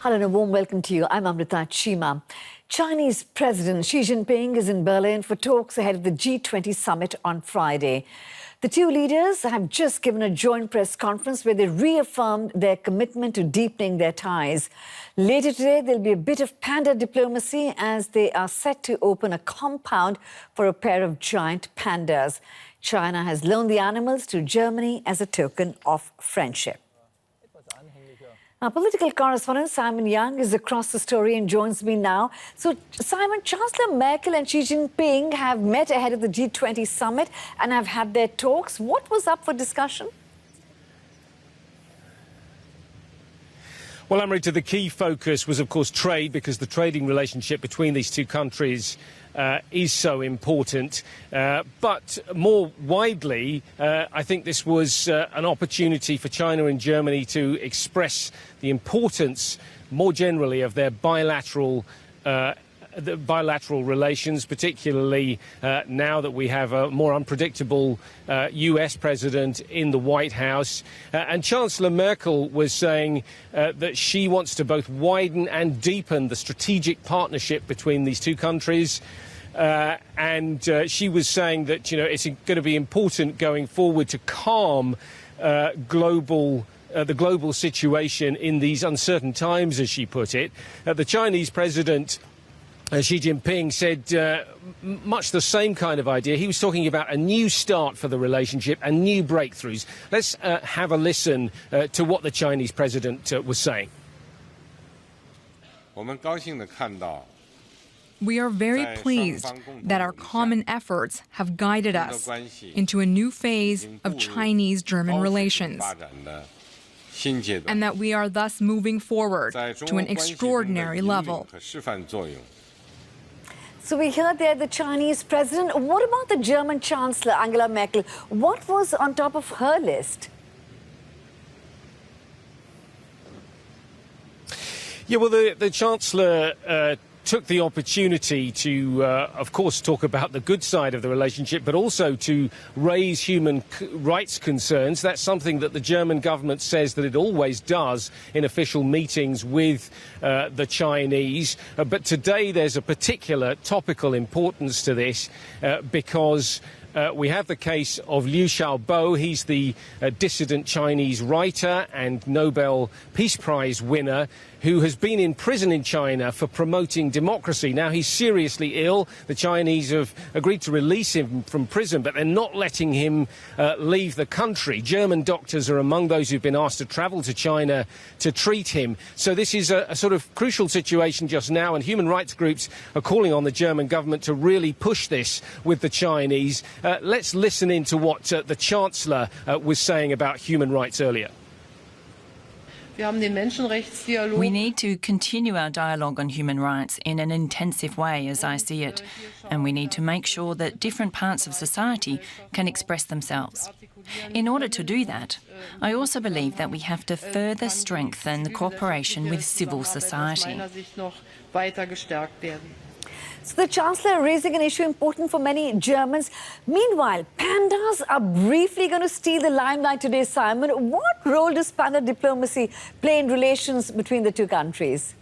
Hello and a warm welcome to you. I'm Amrita Chima. Chinese President Xi Jinping is in Berlin for talks ahead of the G20 summit on Friday. The two leaders have just given a joint press conference where they reaffirmed their commitment to deepening their ties. Later today, there'll be a bit of panda diplomacy as they are set to open a compound for a pair of giant pandas. China has loaned the animals to Germany as a token of friendship. Our political correspondent Simon Young is across the story and joins me now. So, Simon, Chancellor Merkel and Xi Jinping have met ahead of the G20 summit and have had their talks. What was up for discussion? Well, Amrita, the key focus was, of course, trade, because the trading relationship between these two countries is so important. But more widely, I think this was an opportunity for China and Germany to express the importance, more generally, of their bilateral relations, particularly now that we have a more unpredictable US president in the White House. And Chancellor Merkel was saying that she wants to both widen and deepen the strategic partnership between these two countries. And she was saying that, it's going to be important going forward to calm the global situation in these uncertain times, as she put it. The Chinese president Xi Jinping said much the same kind of idea. He was talking about a new start for the relationship and new breakthroughs. Let's have a listen to what the Chinese president was saying. We are very pleased that our common efforts have guided us into a new phase of Chinese-German relations, and that we are thus moving forward to an extraordinary level. So we heard there the Chinese president. What about the German Chancellor, Angela Merkel? What was on top of her list? Yeah, well, the Chancellor took the opportunity to, of course, talk about the good side of the relationship, but also to raise human rights concerns. That's something that the German government says that it always does in official meetings with the Chinese. But today there's a particular topical importance to this because we have the case of Liu Xiaobo. He's the dissident Chinese writer and Nobel Peace Prize winner who has been in prison in China for promoting democracy. Now, he's seriously ill. The Chinese have agreed to release him from prison, but they're not letting him leave the country. German doctors are among those who've been asked to travel to China to treat him. So this is a sort of crucial situation just now, and human rights groups are calling on the German government to really push this with the Chinese. Let's listen in to what the Chancellor was saying about human rights earlier. We need to continue our dialogue on human rights in an intensive way, as I see it, and we need to make sure that different parts of society can express themselves. In order to do that, I also believe that we have to further strengthen the cooperation with civil society. So the Chancellor raising an issue important for many Germans. Meanwhile, pandas are briefly going to steal the limelight today, Simon. What role does panda diplomacy play in relations between the two countries?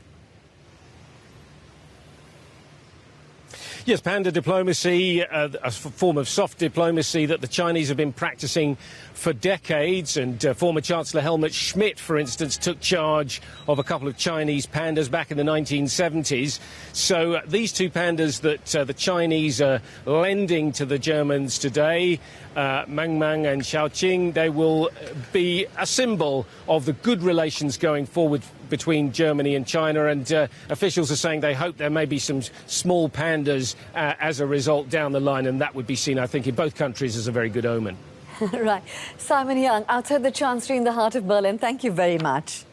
Yes, panda diplomacy, a form of soft diplomacy that the Chinese have been practicing for decades. And former Chancellor Helmut Schmidt, for instance, took charge of a couple of Chinese pandas back in the 1970s. So these two pandas that the Chinese are lending to the Germans today, Mang Mang and Xiaoqing, they will be a symbol of the good relations going forward between Germany and China, and officials are saying they hope there may be some small pandas as a result down the line, and that would be seen, I think, in both countries as a very good omen. Right. Simon Young, outside the Chancellery in the heart of Berlin, thank you very much.